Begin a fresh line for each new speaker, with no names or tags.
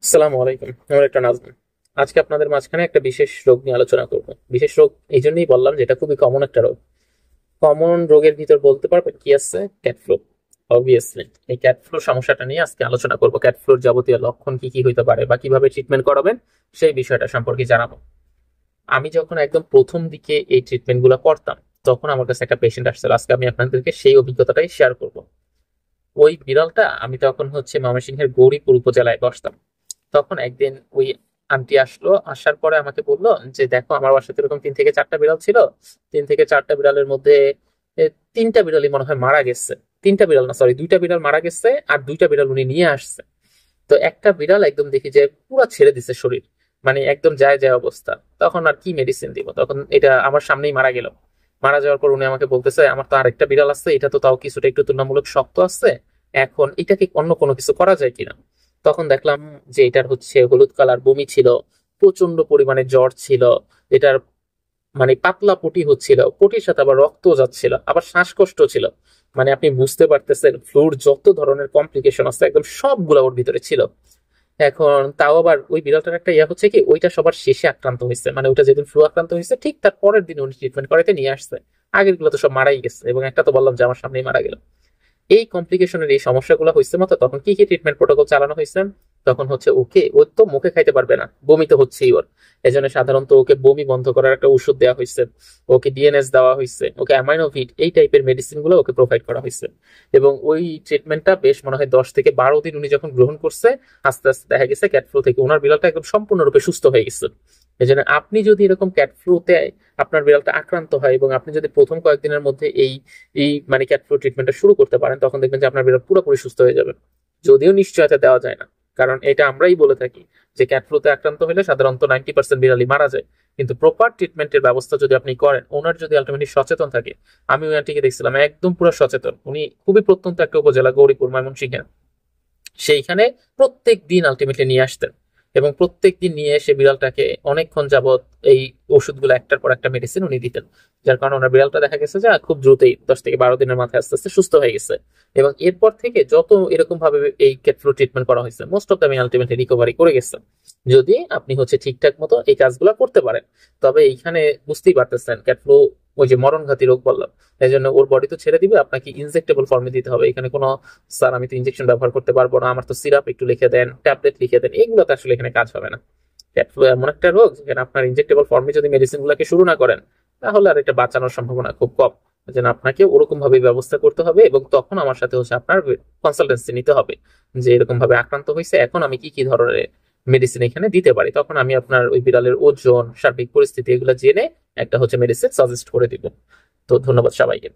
আসসালামু আলাইকুম। আমার একটা নাজমুল। আজকে আপনাদের মাঝখানে একটা বিশেষ রোগ নিয়ে আলোচনা করব। বিশেষ রোগ এই জন্যই বললাম, যেটা খুবই কমন একটা রোগ। কমন রোগের ভিতর বলতে পারবেন কি আছে? Cat flu. অবভিয়াসলি এই ক্যাট ফ্লু সমস্যাটা নিয়ে আজকে আলোচনা করব। ক্যাট ফ্লুর যাবতীয় লক্ষণ কি কি হইতে পারে বা কিভাবে ট্রিটমেন্ট করাবেন, সেই বিষয়টা সম্পর্কে জানাবো। আমি যখন একদম প্রথম দিকে এই ট্রিটমেন্ট গুলো করতাম, তখন আমার কাছে একটা পেশেন্ট আসছিল। আজকে আমি আপনাদেরকে সেই অভিজ্ঞতাটাই শেয়ার করব। ওই বিড়ালটা, আমি তখন ময়মনসিংহের গৌরীপুর উপজেলায় বসতাম। তখন একদিন ওই আন্টি আসলো, আসার পরে আমাকে বললো যে দেখো, আমার বাসাতে এরকম 3 থেকে 4টা বিড়াল ছিল। 3 থেকে 4টা বিড়ালের মধ্যে এ, 3টা বিড়ালই মনে হয় মারা গেছে। 3টা বিড়াল না, সরি, 2টা বিড়াল মারা গেছে, আর 2টা বিড়াল উনি নিয়ে আসছে। তো একটা বিড়াল একদম দেখি যে পুরো ছেড়ে দিছে শরীর, মানে একদম যায় যায় অবস্থা। তখন আর কি মেডিসিন দিব, তখন এটা আমার সামনেই মারা গেল। মারা যাওয়ার পর উনি আমাকে বলতেছে, আমার তো আরেকটা বিড়াল আছে, এটা তো তাও কিছুটা একটু তুলনামূলক শক্ত আছে, এখন এটাকে অন্য কোনো কিছু করা যায় কিনা। তখন দেখলাম যে এটার হলুদ কালার বমি ছিল, প্রচন্ড পরিমাণে জ্বর ছিল, এটার মানে পাতলা পটি হচ্ছিল, পটির সাথে আবার রক্ত যাচ্ছিল, আবার শ্বাসকষ্ট ছিল। মানে আপনি বুঝতে পারতেছেন, ফ্লুর যত ধরনের কমপ্লিকেশন আছে একদম সবগুলা ওর ভিতরে ছিল। এখন তাও আবার ওই বিড়ালটার একটা ইয়া হচ্ছে কি, ওইটা সবার শেষে আক্রান্ত হয়েছে, মানে ওইটা যেদিন ফ্লু আক্রান্ত হয়েছে ঠিক তার পরের দিন উনি ট্রিটমেন্ট করাতে নিয়ে আসছে। আগের গুলো তো সব মারাই গেছে, এবং একটা তো বললাম যে আমার সামনেই মারা গেল। এই কমপ্লিকেশনের এই সমস্যাগুলো হয়েছে মতো, তখন কি কি ট্রিটমেন্ট প্রোটোকল চালানো হয়েছে? তখন ওকে, ও তো মুখে খাইতে পারবে না, বমি তো হচ্ছেই ওর। এজন্য সাধারণত ওকে বমি বন্ধ করার একটা ওষুধ দেওয়া হয়েছে, ওকে ডিএনএস দেওয়া হয়েছে, ওকে অ্যামাইনোভিট, এই টাইপের মেডিসিন গুলো ওকে প্রোভাইড করা হয়েছে। এবং ওই ট্রিটমেন্টটা বেশ মনে হয় 10 থেকে 12 দিন উনি যখন গ্রহণ করছে, আস্তে আস্তে দেখা গেছে ক্যাট ফ্লু থেকে ওনার বিড়ালটা একদম সম্পূর্ণরূপে সুস্থ হয়ে গেছে। এই জন্য আপনি যদি এরকম ক্যাট ফ্লুতে আপনার বিড়ালটা আক্রান্ত হয়, এবং আপনি যদি প্রথম কয়েকদিনের মধ্যে এই এই মানে ক্যাট ফ্লু ট্রিটমেন্টটা শুরু করতে পারেন, তখন দেখবেন যে আপনার বিড়াল পুরোপুরি সুস্থ হয়ে যাবে। যদিও নিশ্চয়তা দেওয়া যায় না, কারণ এটা আমরাই বলে থাকি যে ক্যাট ফ্লুতে আক্রান্ত হলে সাধারণত 90% বিড়ালই মারা যায়। কিন্তু প্রপার ট্রিটমেন্টের ব্যবস্থা যদি আপনি করেন, ওনার যদি আলটিমেটলি সচেতন থাকে। আমি ওই আন্টিকে দেখছিলাম একদম পুরো সচেতন, উনি খুবই প্রত্যন্ত একটা উপজেলা, গৌরীপুর, ময়মনসিংহের। সেইখানে প্রত্যেক দিন আলটিমেটলি নিয়ে আসতেন, এবং প্রত্যেক দিন নিয়ে এসে বিড়ালটাকে অনেকক্ষণ যাবত এই ওষুধগুলো একটার পর একটা মেডিসিন উনি দিতেন। যার কারণে ওনার বিড়ালটা দেখা গেছে যে খুব দ্রুতই 10 থেকে 12 দিনের মাথায় আস্তে আস্তে সুস্থ হয়ে গেছে। এবং এরপর থেকে যত এরকম ভাবে এই ক্যাট ফ্লু ট্রিটমেন্ট করা হয়েছে, most of the ultimately recovery করে গেছে, যদি আপনি ঠিকঠাক মতো এই কাজগুলো করতে পারেন। তবে এইখানে বুঝতেই পারতেছেন, ক্যাট ফ্লু ওই যে মরণঘাতী রোগ বললাম, এই জন্য ওর বডি তো ছেড়ে দিবে, আপনাকে ইনজেক্টেবল ফর্মে দিতে হবে। এখানে কোনো স্যার আমি তো ইনজেকশন ব্যবহার করতে পারবো না, আমার তো সিরাপ একটু লিখে দেন, ট্যাবলেট লিখে দেন, এগুলো তো আসলে এখানে কাজ হবে না। ক্যাট ফ্লু এমন একটা রোগ যেখানে আপনার ইনজেক্টেবল ফর্মে যদি মেডিসিন গুলাকে শুরু না করেন, তাহলে আর এটা বাঁচানোর সম্ভাবনা খুব কম। যেন আপনাকে ওরকম ভাবে ব্যবস্থা করতে হবে, এবং তখন আমার সাথে আপনার কনসালটেন্সি নিতে হবে, যে এরকম ভাবে আক্রান্ত হয়েছে, এখন আমি কি কি ধরনের মেডিসিন এখানে দিতে পারি। তখন আমি আপনার ওই বিড়ালের ওজন, সার্বিক পরিস্থিতি এগুলো জেনে একটা মেডিসিন সাজেস্ট করে দিব। তো ধন্যবাদ সবাইকে।